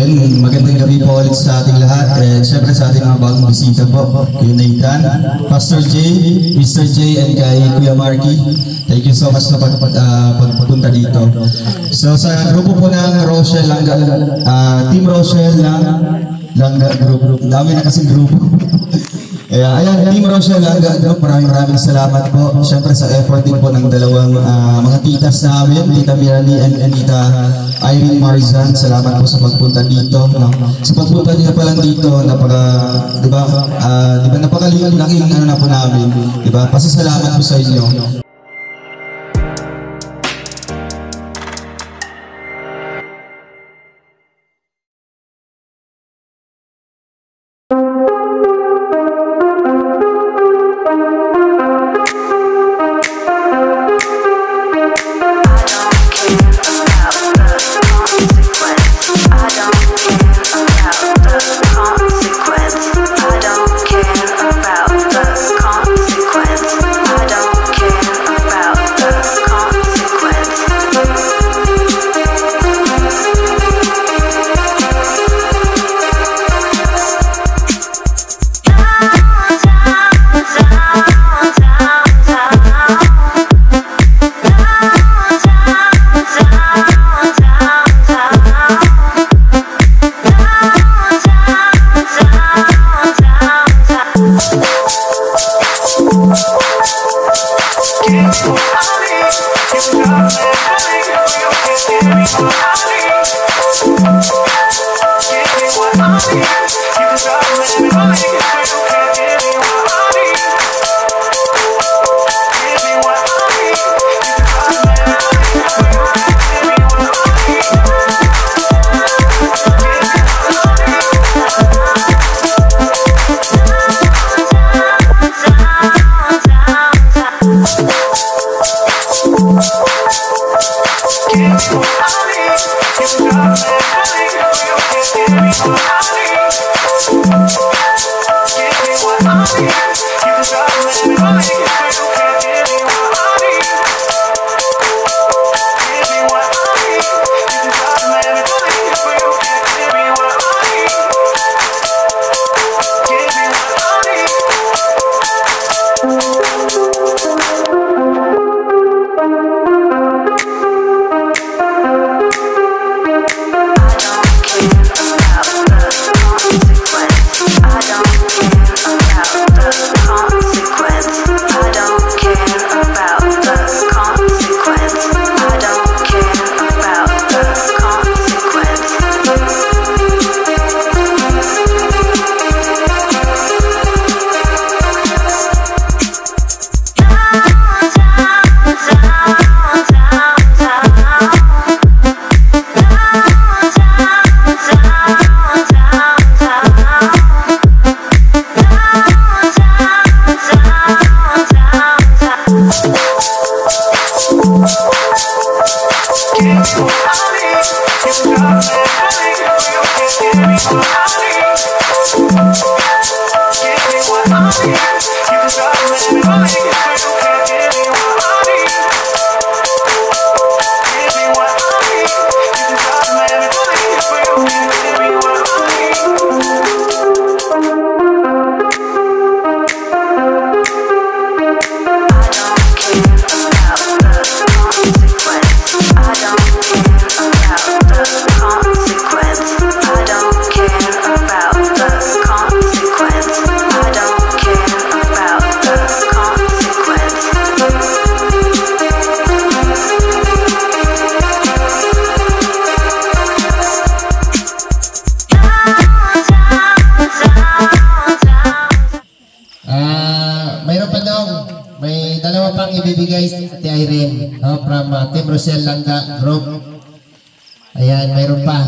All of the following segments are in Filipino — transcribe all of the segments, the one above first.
Ayun, magandang gabi po ulit sa ating lahat. Siyempre sa ating mga bagong bisita po, Kuya Nathan, Pastor J, Mr. J, and kay Kuya Marky. Thank you so much sa pagpunta dito. So sa grupo po ng Rochelle Langga, Team Rochelle ng Langga Group. Dami na kasing grupo. Ayan, Team Rochelle Langga Group, maraming salamat po. Siyempre sa effort din po ng dalawang mga titas namin, Tita Mirani and Tita Irene Marizan. Salamat po sa pagpunta dito. No? Sa pagpunta niyo pa lang dito, napakalaking na po namin. Diba? Pasasalamat po sa inyo. ibibigay si Ate Irene from Team Rochelle Langga Group. Ayan, mayroon pa.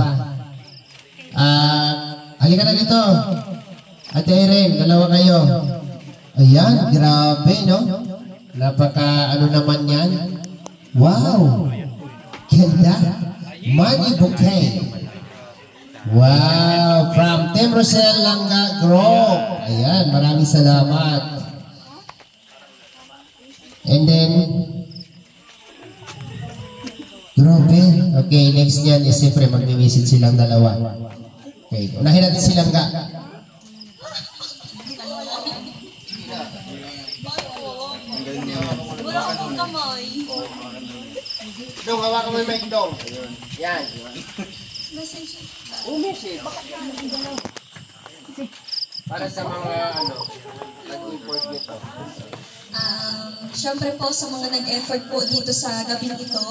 Halika na dito. Ate Irene, dalawa kayo. Ayan, grabe, no? Napaka ano naman yan. Wow! Ganda. Money bouquet. Wow! From Team Rochelle Langga Group. Ayan, maraming salamat. And then, grabe. Okay, next niyan is siyempre mag-visit silang dalawa. Okay, unahin natin si Langga. Wala akong kamay. Dong, hawakan mo yung mic, Dong. Yan. Message. Message. Para sa mga nag-import nito. Siyempre po sa mga nag-effort po dito sa gabing ito,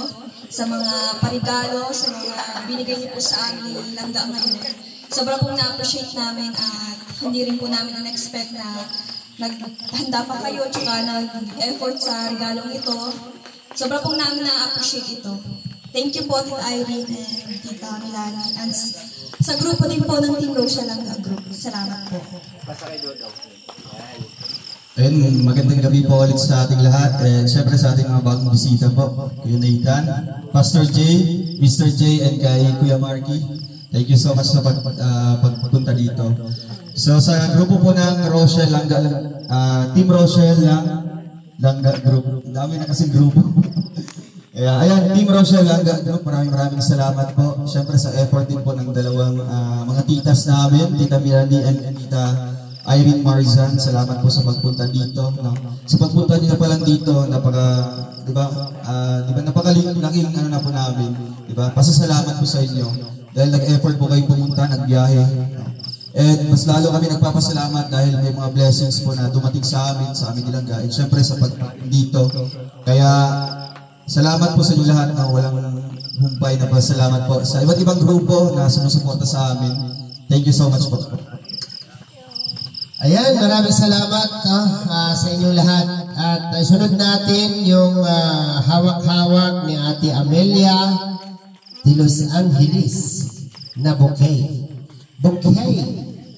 sa mga parigalo, sa mga binigay niyo po sa amin Langga ngayon. Sobrang pong na-appreciate namin at hindi rin po namin na-expect na naghanda pa kayo tsaka nag-effort sa regalong ito. Sobrang pong namin na-appreciate ito. Thank you po Tita Irene and Tita Milani. And sa grupo din po ng Team Rochelle Langga Group. Salamat po. Ayun, magandang gabi po ulit sa ating lahat. And syempre sa ating mga bagong bisita po, Kuya Nathan, Pastor J, Mr. J, and kay Kuya Marky. Thank you so much sa pagpunta dito. So sa grupo po ng Rochelle Langga, Team Rochelle Langga Group. Dami na kasing grupo. Ayan, Team Rochelle Langga Group, maraming salamat po. Syempre sa effort din po ng dalawang mga titas namin, Tita Mirani and Tita Irene Marzan, salamat po sa pagpunta dito. No? Sa pagpunta niyo pa lang dito, napakalaking ano na po namin, di ba? Pasasalamat po sa inyo dahil nag-effort po kayo pumunta, nagbiyahe. No? And mas lalo kami nagpapasalamat dahil may mga blessings po na dumating sa amin Langga. And syempre sa dito. Kaya salamat po sa inyo lahat na walang humpay na pasalamat po sa iba't ibang grupo na sumusuporta sa amin. Thank you so much po. Ayan, maraming salamat sa inyong lahat. At sunod natin yung hawak-hawak ni Ate Amelia de Los Angeles na bouquet. Bouquet.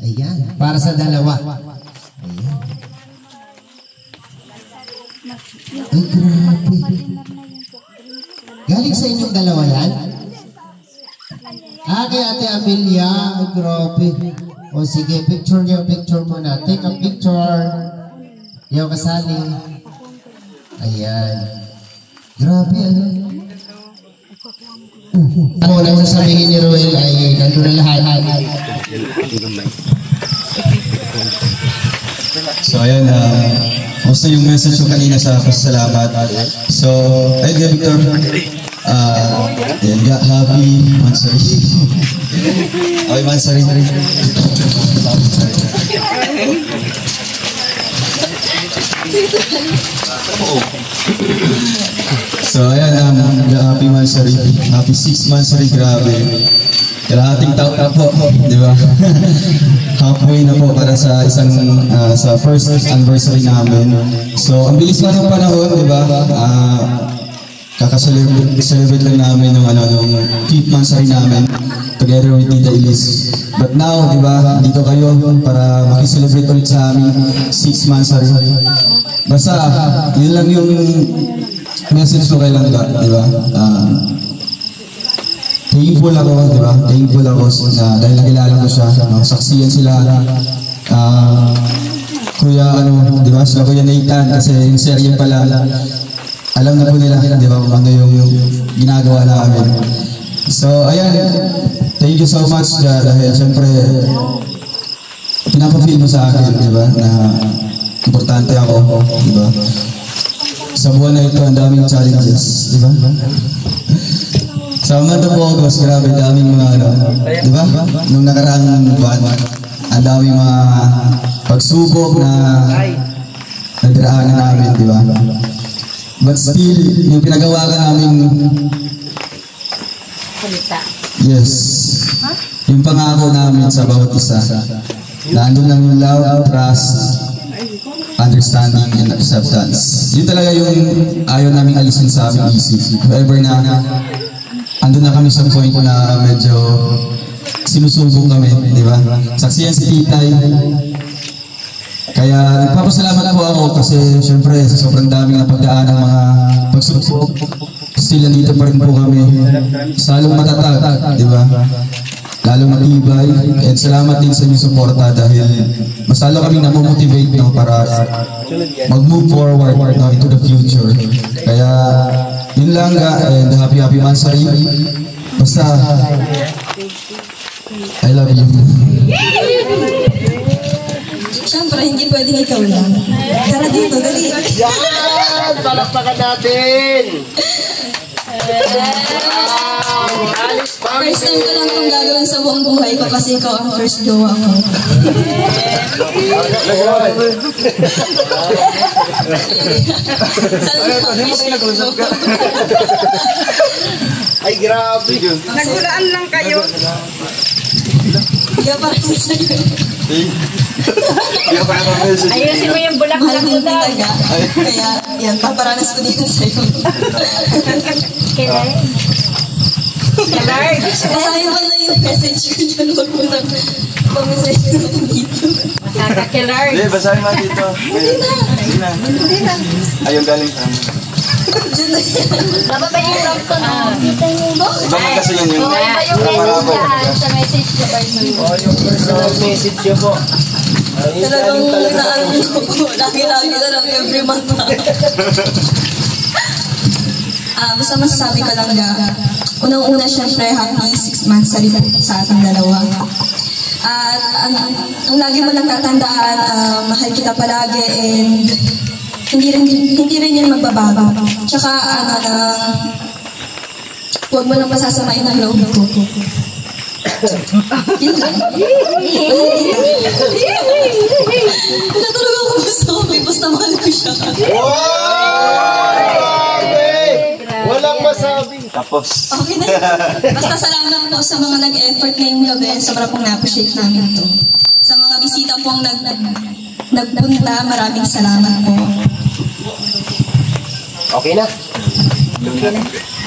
Ayan, para sa dalawa. Ayan. Ay, grabe. Galing sa inyong dalawa yan? Kay Ate Amelia. Ay, grabe. O sige, picture muna. Take a picture. Yung kasali. Ayan. Grabe, ano? Ako lang sasabihin ni Roel ay nandun na lahat. So ayan, gusto yung message ko kanina sa pasalamat. So, ayun Victor, happy Mansari. Happy Mansari. So ayan, happy Mansari. Happy 6 Mansari, grabe. Kalahating taon na po, di ba? Halfway na po para sa isang sa first anniversary namin. So, ang bilis pa ng panahon, di ba? Kaka-celebrate lang namin nung 5th anniversary namin together with Tita Elise. But now, di ba, dito kayo para makiselebrate ulit sa amin 6th anniversary. Basta, yun lang yung message ko kay Langga, di ba? Thankful ako, di ba? Thankful ako dahil nakilala ko siya. Saksiyan sila. Kuya, di ba? Sila Kuya Nathan, kasi yung serye pala, alam na po nila, di ba? Ano yung ginagawa namin. So, ayan. Thank you so much dahil siyempre, pinapafeel mo sa akin, di ba? Na importante ako, di ba? Sa buwan na ito, ang daming challenges, di ba? Sa month of August, grabe, daming mga di ba? Nung nakaraang buwan, ang daming mga pagsubok na nadiraanan namin, di ba? But still, yung pinagawa ka namin, yes, yung pangako namin sa bawat isa, nandun lang yung love, trust, understanding, and acceptance. Yun talaga yung ayaw namin alisin sa aming isip. Whoever na andun na kami sa point na medyo sinusubok kami, di ba? Saksiyan si Titay. Kaya nagpapasalamat po ako kasi syempre sa sobrang daming napagdaan ng mga pagsubok, still nandito pa rin po kami. Salong matatag, di ba? Lalong matibay. And salamat din sa inyong suporta dahil mas lalo kami namomotivate para mag-move forward into the future. Kaya yun lang, and happy Mansari. Basta I love you. Siyempre, hindi pwedeng ikaw lang. Tara dito, dali. Yan! Palakpakan natin! First time ko lang itong gagawin sa buong buhay ko kasi ikaw ang first jowa ko. Ay, grabe! Nagulaan lang kayo. Kaya parang sa'yo. Ayusin mo yung Mahal bulak-bulak din mo daw. talaga. Kaya, yan, paparanas ko dito sa'yo. Kailan? Kailan? Basahin mo na yung message ko dyan. Huwag mo na pamessage ko dito. Kakakilar. Hindi, basahin mo dito. Hindi na. Ayun, galing sa amin. Dyan na yan. Nababa yung love ko na. Iba man kasi yun yung... Iba yung message dyan sa message ko ba yun? Yung personal message niyo po. Talagang inaano ko. Lagi-lagi na lang every month na. Basta masasabi ko lang na unang-una syempre happy 6 months sa rin sa ating dalawa. At ang lagi mo lang tatandaan, mahal kita palagi and hindi rin yan magbabago. Tsaka huwag mo lang pasasamain ang loob ko. Yun lang. Wala talaga ako gusto ko. Basta mahal ko siya. Walang masabi. Tapos. Okay na yun. Basta salamat po sa mga nag-effort ngayong gabi. Sobrang pong na-appreciate namin ito. Sa mga bisita pong nagpunta, maraming salamat po. Okay na?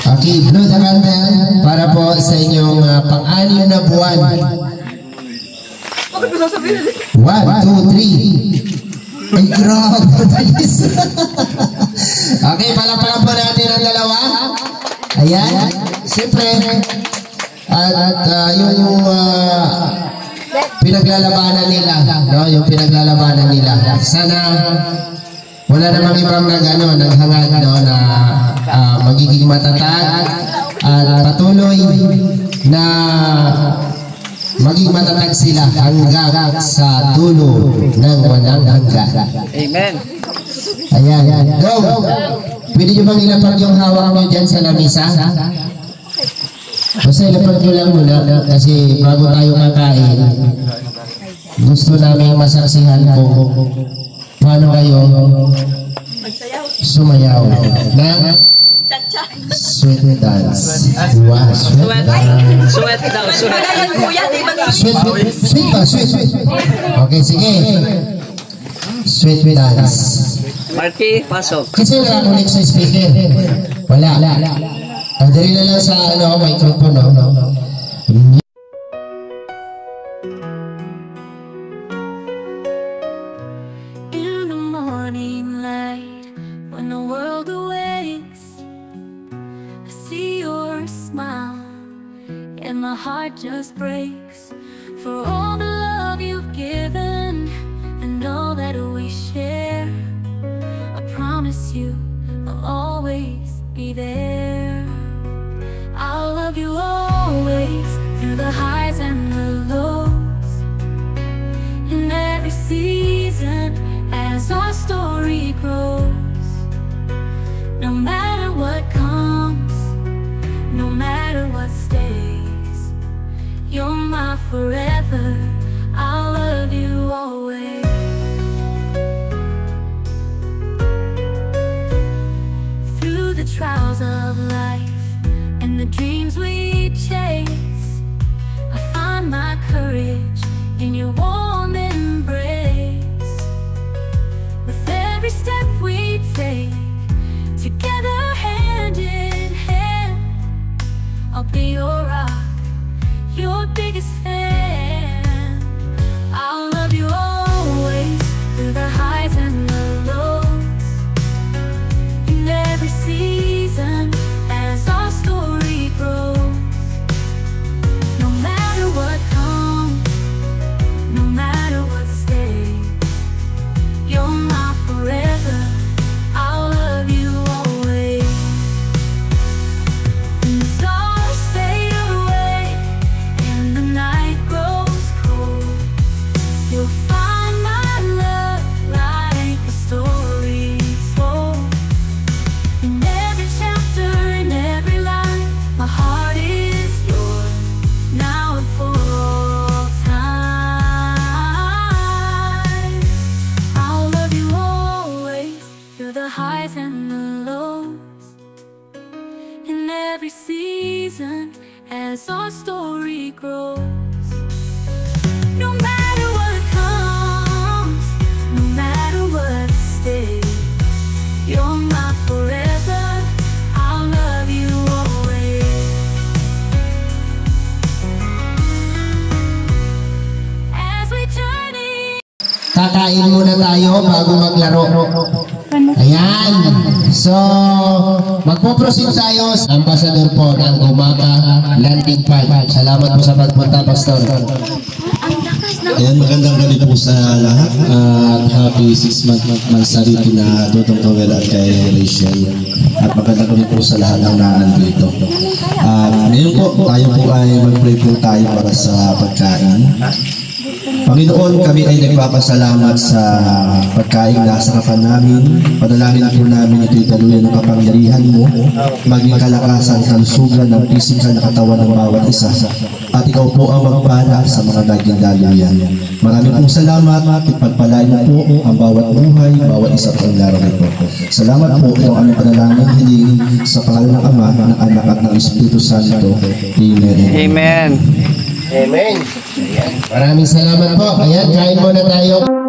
Okay, blow the candle para po sa inyong pang-anim na buwan. 1, 2, 3. Ay, grabe. Okay, palapalan po natin ang dalawa. Ayan. Siyempre, at yung pinaglalabanan nila, no? Yung pinaglalabanan nila. Sana wala namang ibang naghangad, no, na magiging matatag at patuloy na maging matatag sila hanggang sa dulo ng walang hanggan. Amen. Ayan, go! Pwede nyo bang ilapag yung hawak nyo dyan sa lamisa? Basta ilapag nyo lang muna kasi bago tayo kakain, gusto namin masaksihan kung paano kayo sumayaw ng sweat dance. Wow, sweat dance. Sweat daw, sweat. Sweat ba? Sweat. Okay, sige. Sweat dance. Marky, pasok. Kasi nakakunik sa speaker. Wala. Ang dali na lang sa microphone, no? In the morning light, when the world awakes, I see your smile, and my heart just breaks for all the love you've given and all that we share. I promise you I'll always be there. I'll love you always through the highs and the lows, in every season as our story grows. No matter what comes, no matter what stays, you're my forever. I'll love you always. Through the trials of life and the dreams we chase, I find my courage in your warm embrace. With every step we take, together hand in hand, I'll be your rock, your biggest fan. I'll love you always through the highs and the lows, in every season as our story grows. No matter what comes, no matter what stays, you're my forever. I'll love you always. When the stars fade away and the night kakain muna tayo bago maglaro. Ayan. So, magpo-proceed tayo sa ambassador po ng Gumaka Landing Pad. Salamat po sa pagpunta, Pastor. Ayan, magandang gabi po sa lahat. At happy 6-month mansariti na Dodong Towel at kay Rachel. At magandang gabi po sa lahat ng nandito. Ngayon po, tayo po ay mag-pray po tayo para sa pagkain. Panginoon, kami ay nagpapasalamat sa pagkain na sa kapan namin. Panalangin po namin ito'y daluyan ng kapangyarihan mo, maging kalakasan, kalusugan ng pisikal na katawan ng bawat isa. At ikaw po ang magpala sa mga naging daluyan. Maraming pong salamat at ipagpalain po ang bawat buhay, bawat isa pang laro nito. Salamat po ito ang panalangin hiling sa pangalan ng Ama, ng Anak at ng Espiritu Santo. Amen. Amen. Amen. Maraming salamat po. Ayan, kain muna tayo.